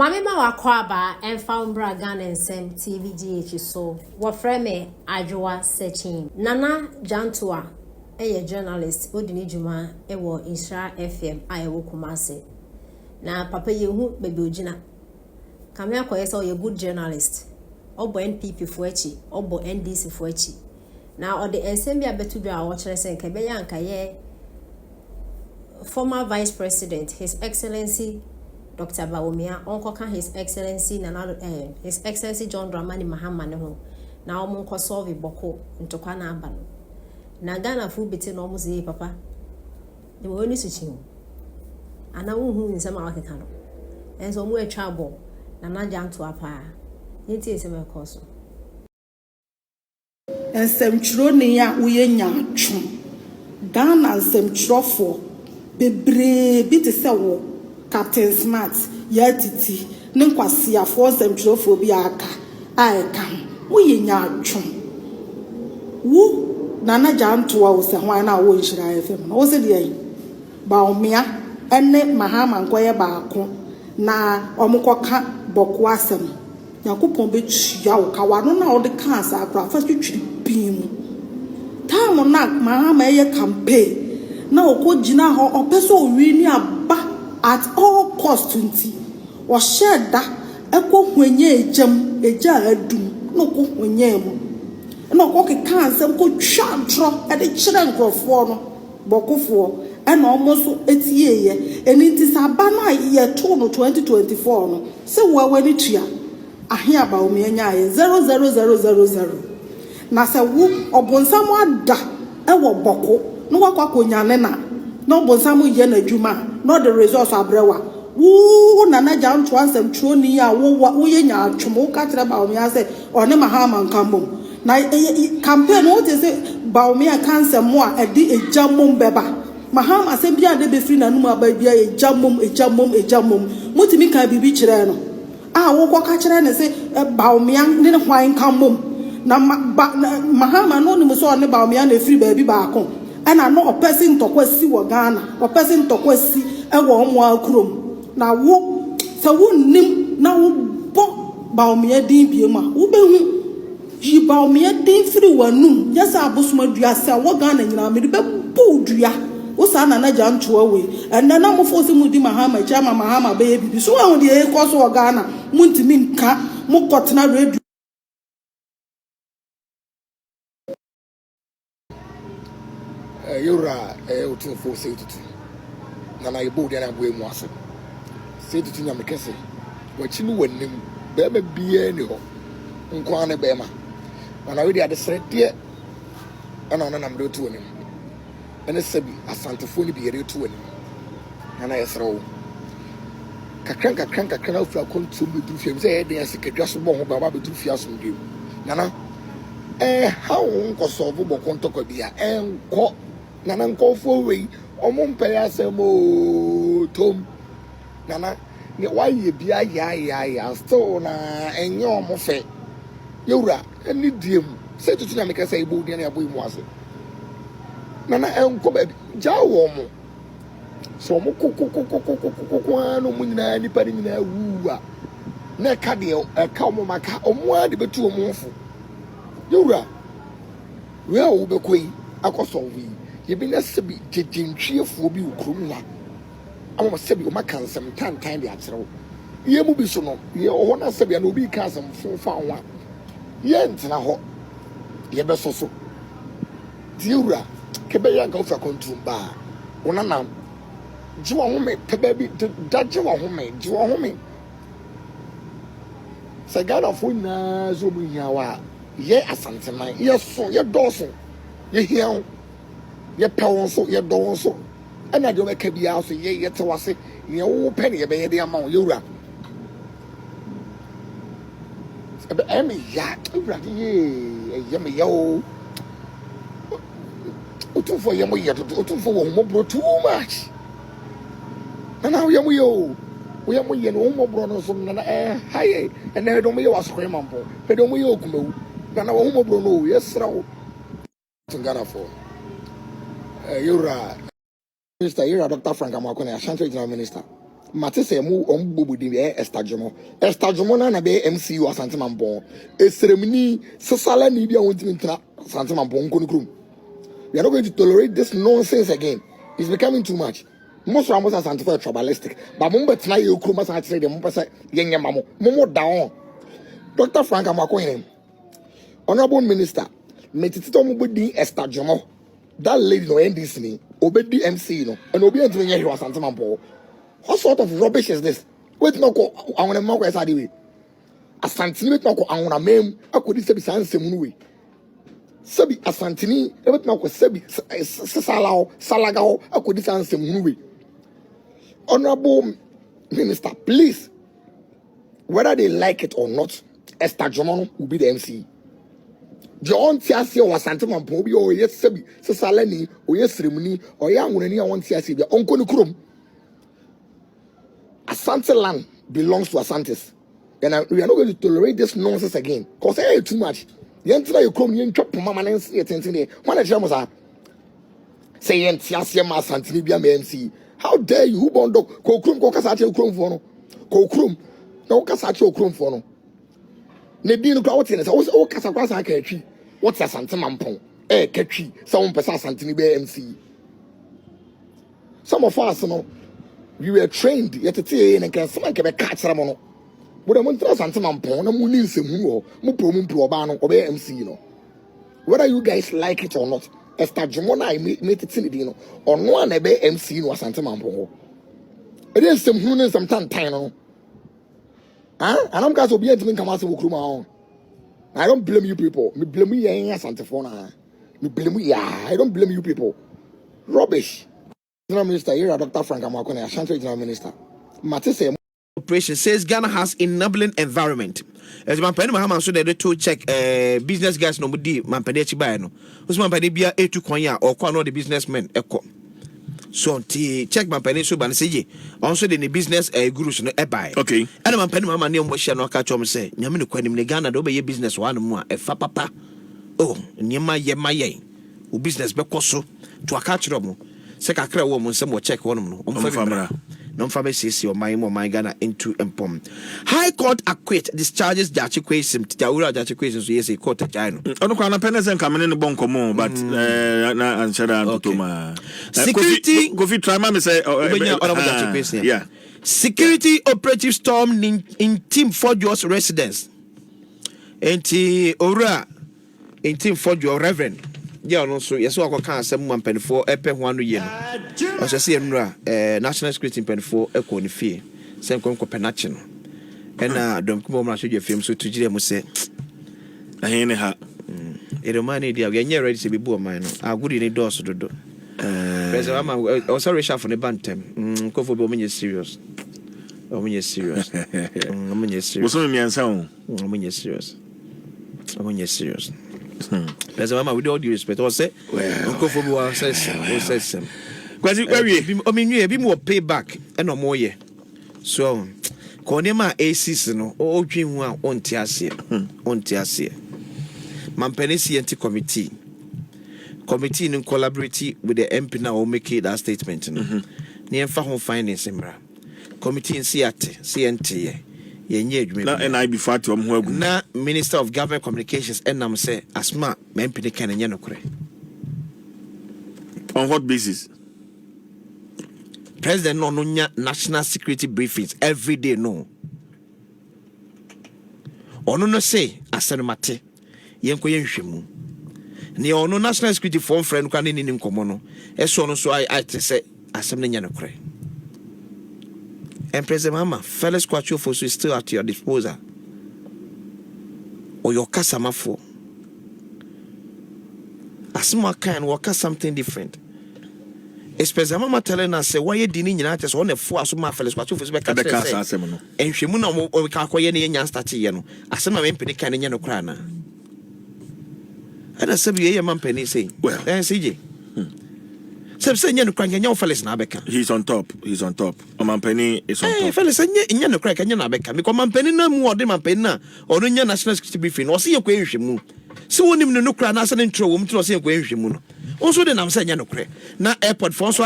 Mamima wakwaba and found Bragan and Sam TVGH so what frame Jantuah searching. Nana Jantuah, a journalist, Odini Juma, a war in Shah FM, I will Kumase. Na Papa Yehu Babujina. Come here, quiet, or a good journalist. Obo NPP Fuechi, Obo NDC Fuechi. Now, or the Ensembia Betubia watchers and Kabeyan Kaye, former Vice President, His Excellency. Dr. Bawumia, Uncle His Excellency His Excellency John Dramani Mahama neho na omunko solve boko ntokwa na aba no na Ghana fu beti no muzi papa de wo ni suchi ana hu nsema wakeka no enso mu atwa abo na Jantuah pa yenti esema ekoso ensem ni ya uye nyatwu Ghana ensem fo bebre bi te se wo Captain Smart yatiti ne nkwasi afo nsɛmtwerɛfo bi aka aeka wo yenya atwo wo nana Jantuah wo se hwan na wo nhyira FM na wo se de Bawumia ene Mahama nkoye baako na omukoka boko asem yakopon betua wo kawano na wo de ka asa akra fa twitwiri pin mu time na Mahama eye campaign na okogina ho opeso owi ni aba at all cost 20 or share that echo when ye jam a jar doom no cook when ye no okay cancer go sharp drop at the children go for boko for and almost 8 year and it is a banner year 2024 no so where when it ya I hear about me 00000 na se wo obonsam ada e wo boko no wakwa nyane na no bonsamu ye na djuma no the resource abrewa wo nana Jantuah nsem tro ni ya wo ye nya atwom ka kire Bawumia se one Mahama nkambom na campaign wo te se Bawumia cancer mo a edi ejamom beba Mahama se bia de be free na num aba bia ejamom mutimi ka bibi kire no a wo ka kire ne se Bawumia ne hwan nkambom na Mahama no ni so ne Bawumia na free ba bi baako ana no a person to kwasi wo Ghana a person to kwasi e wo mo akrom na wo se wo nim na wo bo Bawumia din bie ma wo behu yi Bawumia din firi wanum yesa abosoma dua se wo Ghana nyina me be bu dua wo sa na Jantuah we ena na mo fosi mu di Mahama chama Mahama be bibi so wo de e koso wo Ghana mu ntimi nka mo kotena radio Yura utu fo say tutu na na ibo dia na bo emu aso say tutu nya mekese wachi nu wanim be ba bia ni ho nko ane be ma na we dia de srede ana na namdo tu wanim ene sabi asantefo ni bi yere tu wanim na yesrewo kakran afra kontum be du fiam say e de asikadwa so bo ho ba be du fia so ndem na how nko so bo kontoko bia enko nana nkofo we omumpere asemo tom nana ne waye bia ya still na enye omofe yewura eni diem se tutu na meka say ibo dia na abo imu ase nana enko ba jawo mo so mo kokokokokokoko anu mu nyina ni pari nyina wuwa na ka de ka mo maka omo ade betu omonfo yewura we a wo bekoi akosolve ye bi na sebi jejentwefo bi ukrum na amo sebi o makansam tantan de akyerɛw ye mu bi so no ye ho na sebi na obi ka asam fonfa anwa ye ntena ho ye be so diura kebe ya ga ofa kontum ba wona na jiwa ho me pebe bi da jiwa ho me jiwa ho me sagana fo na zo mu hiawa ye asanteman ye so ye doso ye hiawo ye pawon so ye don so ana de o ka bia so ye tewase ye wo pe ne be ye de ama wo yewura ebe emi ya ewura ye me yo otufo ye mo ye otufo wo mo bro too much na ye mo yo we am ye no mo bro no so na haye ene do mo ye wasokwe mampo pe do mo ye okumawu na wo mo bro no ye srawo Ghana for Yura Minister Yura Dr. Frank Amakone Ashanti Regional Minister mate say mu ombobu di estajomo na be MCU asante mambo eseremni sesala ni bia wontimi ntra asante mambo nkonukrum. We are not going to tolerate this nonsense again. It's becoming too much. Most of us are tribalistic. But mumba tena ye okruma sa say dem pese yenye mamo. Momo down. Dr. Frank Amakoyem. Honorable Minister, metitito mo di estajomo. That lady no NDC ni obedi MC no. And obi ntwe nye hwa asante mambo. What sort of rubbish is this? Wait no ko awon ma ko esa di we. Asante ni wait no ko awon mem akodi se bi sanse mu we. Sabi asantini ebet na ko sabi salao salagao akodi sanse mu we. Honorable Minister, please, whether they like it or not, Esther Jomono will be the MC. John Tiasi or Santaman Pobi or yes, Sabi, Salani, or yes, Remini, or young when anyone Tiasi, the Uncle Krum. Asante land belongs to Asantes. And we are not going to tolerate this nonsense again. Because I too much. You enter your chrome, you chop Mama and see attention. One of them was saying Tiasi Ma Santinibia MC. How dare you? Who bondo? Kokrum kokasache okrum for no. Kokrum. No kasache okrum for no. Ne di no kwa wotene. O kasakwasa akatwi. What's a santimampon? Katwi. Some person santini be MC. Some of us no. We were trained. Yet te and can some can be catch ramono. But I'm not santimampon. Na mu ni nsemu o. Mu pro ba no obe MC no. Whether you guys like it or not. Esther Jumona I made it in the or no one ebe MC no asante mampo. It is some who some time no. Huh? And I'm going to be able to come out of Ukruma. I don't blame you people. Me blame you asante phone. Me blame you. I don't blame you people. Rubbish. General Minister, here Dr. Frank Amakone, Ashanti General Minister. Matisse operation says Ghana has enabling environment. As my penny Mahama so they to check business guys no budi man penny chiba no. Usman penny bia etu kwanya or kwa no the businessmen eko. So check my penny so ban say also the business gurus no e buy. Okay. And man penny Mahama ne mo hia no ka chom say nyame no kwanim ne Ghana do be business one mu a fa papa. Oh, nyema ye maye. O business be koso to aka kire mo. Se kakra wo mo nsem wo check wonum no. O fa no family or my Ghana into empom. High Court acquit discharges Jachikwesim Taura Jachikwesim so yes a court at Jano. Ono kwa na penes and coming in the bon common, but na anshara antoma. Security go fit try me say yeah. Security operative storm in Team Forge's residence. Enti ora in Team Forge Reverend. Yeah, no, so yes, I can't say 1.4 epe 1 year. I say national security in 1.4 echo in fear. Same come penation. And don't come over show your film so to JDM say I ain't ha. It remind idea we are ready to be born mine. I good in doors to do. President I'm sorry chef for the bantem. Go for be serious. I'm serious. I'm serious. What's on me and sound? I'm serious. I'm serious. President, with all due respect, I say, Uncle Fobu says, I mean, you be more payback and no more ye. So, Konema a season or dream one on Tiasia, Mampenisi anti committee in collaborating with the MP now make that statement. Near Fahon Finance, Committee in CNT. Na and I be fat to na Minister of Government Communications and nam say asma mempini kan enye nokore. On what basis? President no national security briefings every day no. Ono no say asenmate yenko yenhwemu. Ne ono national security form friend kan ni nkomo no. Eso no so I say asem na enye nokore. And President Mama, fellow squatcho force is still at your disposal. Or your customer for. As more can work something different. It's President Mama telling us, why you didn't United on the force of my fellow squatcho force back at the castle. And she moon or Kakoyan and Statiano. As some of them penny can in Yanokrana. And I said, you man penny say, well, CJ. He's on top. Penny is on top. Fellas, and crack and Yanabeka. Because Mampenny no more than Mampenna or no national security briefing or see a question. So when him no cry, as an intro, to see a question. Also, then I'm saying Yanocre. Now, airport for so